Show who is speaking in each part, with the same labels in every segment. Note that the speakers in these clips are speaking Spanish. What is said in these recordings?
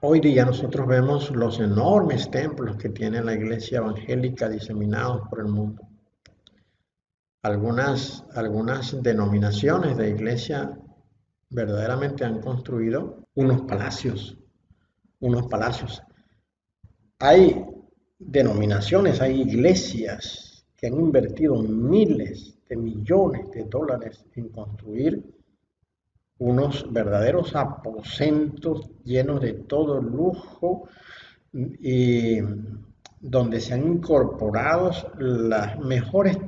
Speaker 1: Hoy día nosotros vemos los enormes templos que tiene la iglesia evangélica diseminados por el mundo. Algunas denominaciones de iglesia verdaderamente han construido unos palacios. Hay denominaciones, hay iglesias que han invertido miles de millones de dólares en construir unos verdaderos aposentos llenos de todo lujo y donde se han incorporado las mejores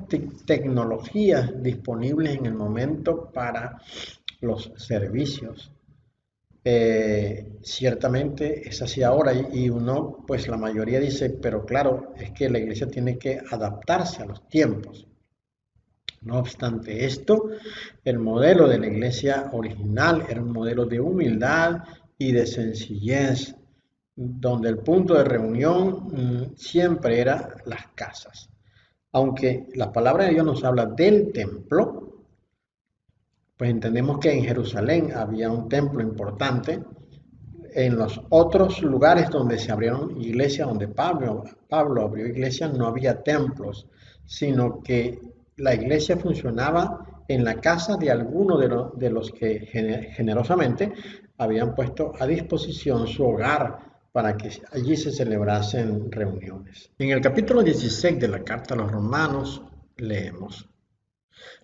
Speaker 1: tecnologías disponibles en el momento para los servicios. Ciertamente es así ahora y uno, pues la mayoría dice, pero claro, es que la iglesia tiene que adaptarse a los tiempos. No obstante esto, el modelo de la iglesia original era un modelo de humildad y de sencillez, donde el punto de reunión siempre era las casas. Aunque la palabra de Dios nos habla del templo, pues entendemos que en Jerusalén había un templo importante. En los otros lugares donde se abrieron iglesias, donde Pablo abrió iglesias, no había templos, sino que la iglesia funcionaba en la casa de alguno de los que generosamente habían puesto a disposición su hogar para que allí se celebrasen reuniones. En el capítulo 16 de la carta a los romanos leemos: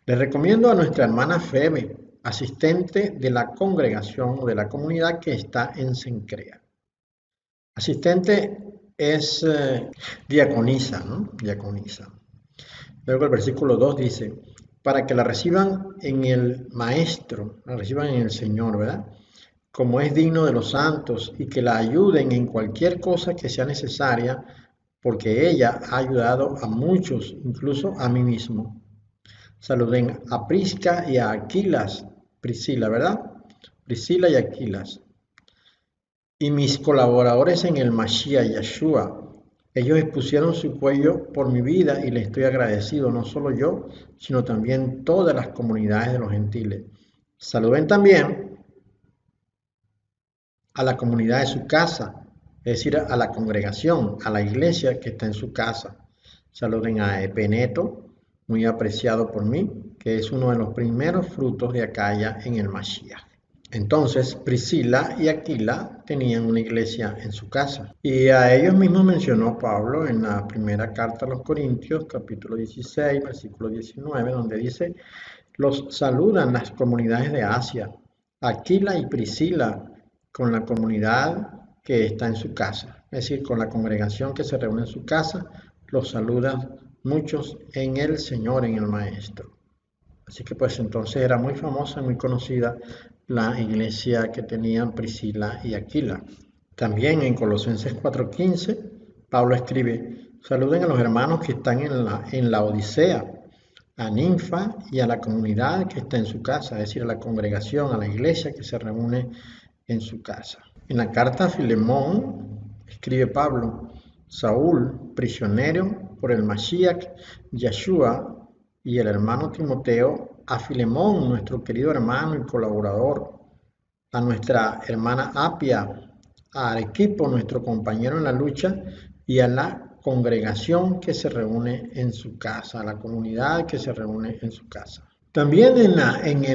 Speaker 1: le recomiendo a nuestra hermana Febe, asistente de la congregación o de la comunidad que está en Cencrea. Asistente es diaconisa, ¿no? Diaconisa. Luego el versículo 2 dice, para que la reciban en el Maestro, la reciban en el Señor, ¿verdad? Como es digno de los santos y que la ayuden en cualquier cosa que sea necesaria, porque ella ha ayudado a muchos, incluso a mí mismo. Saluden a Prisca y a Aquilas, Priscila, ¿verdad? Priscila y Aquilas. Y mis colaboradores en el Mashiach Yeshua. Ellos expusieron su cuello por mi vida y les estoy agradecido, no solo yo, sino también todas las comunidades de los gentiles. Saluden también a la comunidad de su casa, es decir, a la congregación, a la iglesia que está en su casa. Saluden a Epeneto, muy apreciado por mí, que es uno de los primeros frutos de Acaya en el Mashiach. Entonces, Priscila y Aquila tenían una iglesia en su casa. Y a ellos mismos mencionó Pablo en la primera carta a los Corintios, capítulo 16, versículo 19, donde dice, los saludan las comunidades de Asia, Aquila y Priscila, con la comunidad que está en su casa, es decir, con la congregación que se reúne en su casa, los saludan muchos en el Señor, en el Maestro. Así que pues entonces era muy famosa, muy conocida la iglesia que tenían Priscila y Aquila. También en Colosenses 4:15, Pablo escribe, saluden a los hermanos que están en la Odisea, a Ninfa y a la comunidad que está en su casa, es decir, a la congregación, a la iglesia que se reúne en su casa. En la carta a Filemón, escribe Pablo, Saúl, prisionero por el Mashiach, Yeshua, y el hermano Timoteo, a Filemón, nuestro querido hermano y colaborador, a nuestra hermana Apia, a Arequipo, nuestro compañero en la lucha, y a la congregación que se reúne en su casa, a la comunidad que se reúne en su casa. También en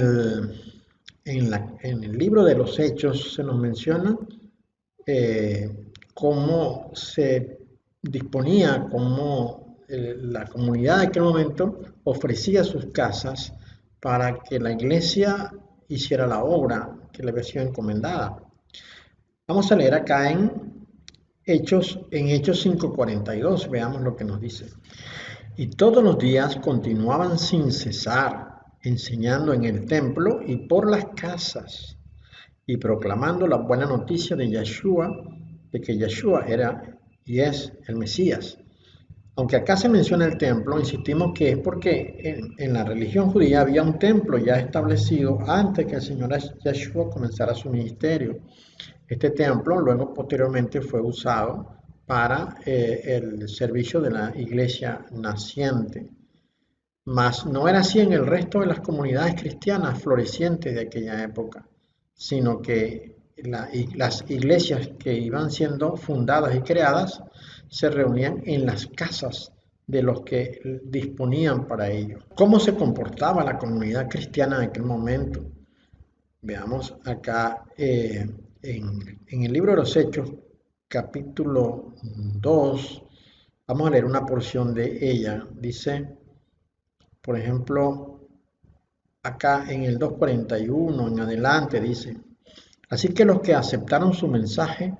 Speaker 1: el libro de los Hechos se nos menciona cómo se disponía, cómo la comunidad de aquel momento ofrecía sus casas para que la iglesia hiciera la obra que le había sido encomendada. Vamos a leer acá en Hechos 5:42, veamos lo que nos dice. Y todos los días continuaban sin cesar enseñando en el templo y por las casas y proclamando la buena noticia de Yeshua, de que Yeshua era y es el Mesías. Aunque acá se menciona el templo, insistimos que es porque en la religión judía había un templo ya establecido antes que el Señor Yeshua comenzara su ministerio. Este templo luego posteriormente fue usado para el servicio de la iglesia naciente. Mas no era así en el resto de las comunidades cristianas florecientes de aquella época, sino que las iglesias que iban siendo fundadas y creadas se reunían en las casas de los que disponían para ello. ¿Cómo se comportaba la comunidad cristiana en aquel momento? Veamos acá en el libro de los Hechos, capítulo 2, vamos a leer una porción de ella. Dice, por ejemplo, acá en el 2:41 en adelante dice, así que los que aceptaron su mensaje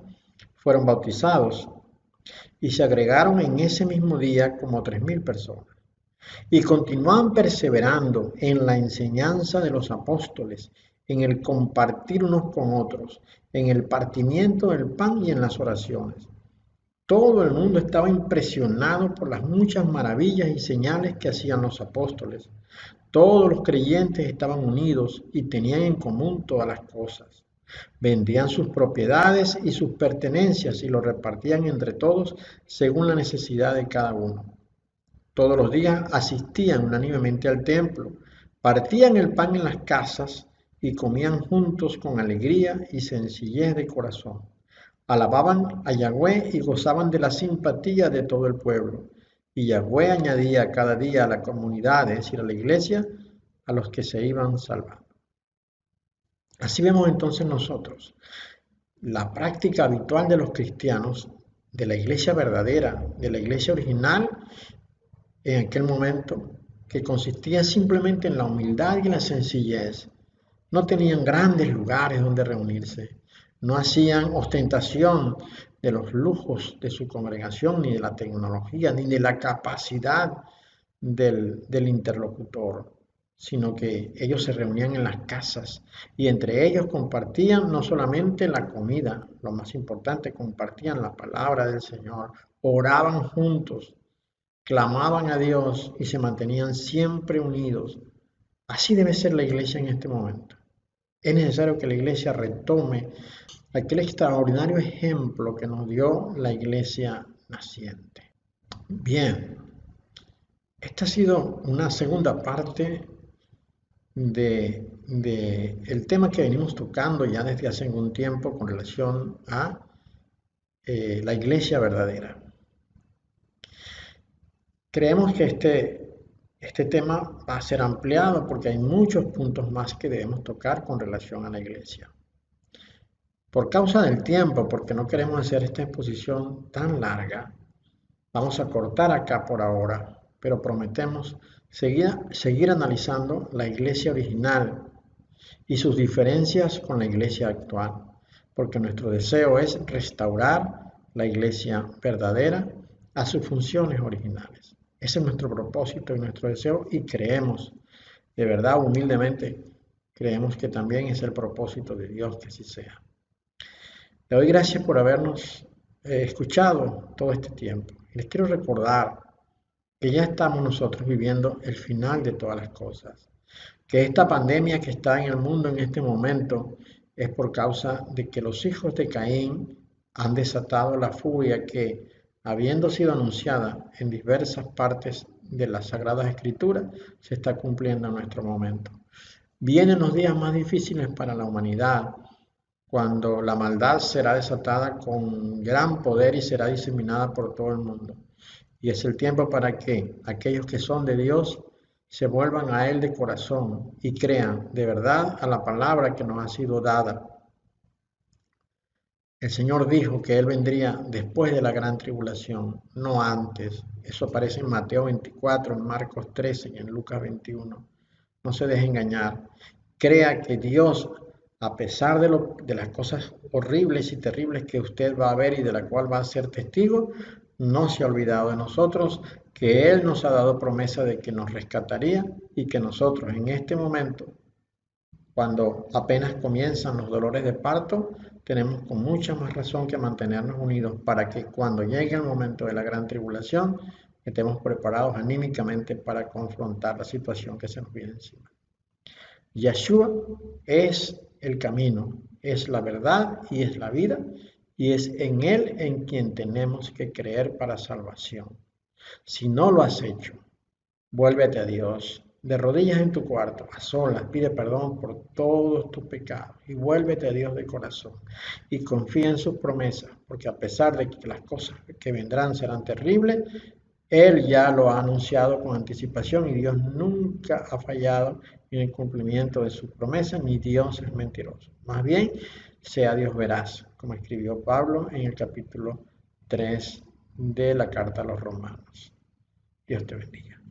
Speaker 1: fueron bautizados y se agregaron en ese mismo día como 3.000 personas. Y continuaban perseverando en la enseñanza de los apóstoles, en el compartir unos con otros, en el partimiento del pan y en las oraciones. Todo el mundo estaba impresionado por las muchas maravillas y señales que hacían los apóstoles. Todos los creyentes estaban unidos y tenían en común todas las cosas. Vendían sus propiedades y sus pertenencias y lo repartían entre todos según la necesidad de cada uno. Todos los días asistían unánimemente al templo, partían el pan en las casas y comían juntos con alegría y sencillez de corazón. Alababan a Yahweh y gozaban de la simpatía de todo el pueblo. Y Yahweh añadía cada día a la comunidad, es decir, a la iglesia, a los que se iban salvando. Así vemos entonces nosotros la práctica habitual de los cristianos, de la iglesia verdadera, de la iglesia original, en aquel momento, que consistía simplemente en la humildad y la sencillez. No tenían grandes lugares donde reunirse, no hacían ostentación de los lujos de su congregación, ni de la tecnología, ni de la capacidad del interlocutor, sino que ellos se reunían en las casas y entre ellos compartían no solamente la comida, lo más importante, compartían la palabra del Señor, oraban juntos, clamaban a Dios y se mantenían siempre unidos. Así debe ser la iglesia en este momento. Es necesario que la iglesia retome aquel extraordinario ejemplo que nos dio la iglesia naciente. Bien, esta ha sido una segunda parte de el tema que venimos tocando ya desde hace algún tiempo con relación a la iglesia verdadera. Creemos que este tema va a ser ampliado porque hay muchos puntos más que debemos tocar con relación a la iglesia. Por causa del tiempo, porque no queremos hacer esta exposición tan larga, vamos a cortar acá por ahora, pero prometemos seguir analizando la iglesia original y sus diferencias con la iglesia actual, porque nuestro deseo es restaurar la iglesia verdadera a sus funciones originales. Ese es nuestro propósito y nuestro deseo y creemos, de verdad, humildemente, creemos que también es el propósito de Dios que así sea. Le doy gracias por habernos escuchado todo este tiempo. Les quiero recordar que ya estamos nosotros viviendo el final de todas las cosas, que esta pandemia que está en el mundo en este momento es por causa de que los hijos de Caín han desatado la furia que, habiendo sido anunciada en diversas partes de las Sagradas Escrituras, se está cumpliendo en nuestro momento. Vienen los días más difíciles para la humanidad, cuando la maldad será desatada con gran poder y será diseminada por todo el mundo. Y es el tiempo para que aquellos que son de Dios se vuelvan a Él de corazón y crean de verdad a la palabra que nos ha sido dada. El Señor dijo que Él vendría después de la gran tribulación, no antes. Eso aparece en Mateo 24, en Marcos 13 y en Lucas 21. No se deje engañar. Crea que Dios, a pesar de las cosas horribles y terribles que usted va a ver y de la cual va a ser testigo, no se ha olvidado de nosotros, que Él nos ha dado promesa de que nos rescataría y que nosotros en este momento, cuando apenas comienzan los dolores de parto, tenemos con mucha más razón que mantenernos unidos para que cuando llegue el momento de la gran tribulación, estemos preparados anímicamente para confrontar la situación que se nos viene encima. Yeshua es el camino, es la verdad y es la vida, y es en Él en quien tenemos que creer para salvación. Si no lo has hecho, vuélvete a Dios, de rodillas en tu cuarto, a solas, pide perdón por todos tus pecados y vuélvete a Dios de corazón y confía en sus promesas, porque a pesar de que las cosas que vendrán serán terribles, Él ya lo ha anunciado con anticipación y Dios nunca ha fallado en el cumplimiento de sus promesas, ni Dios es mentiroso. Más bien, sea Dios veraz, como escribió Pablo en el capítulo 3 de la carta a los Romanos. Dios te bendiga.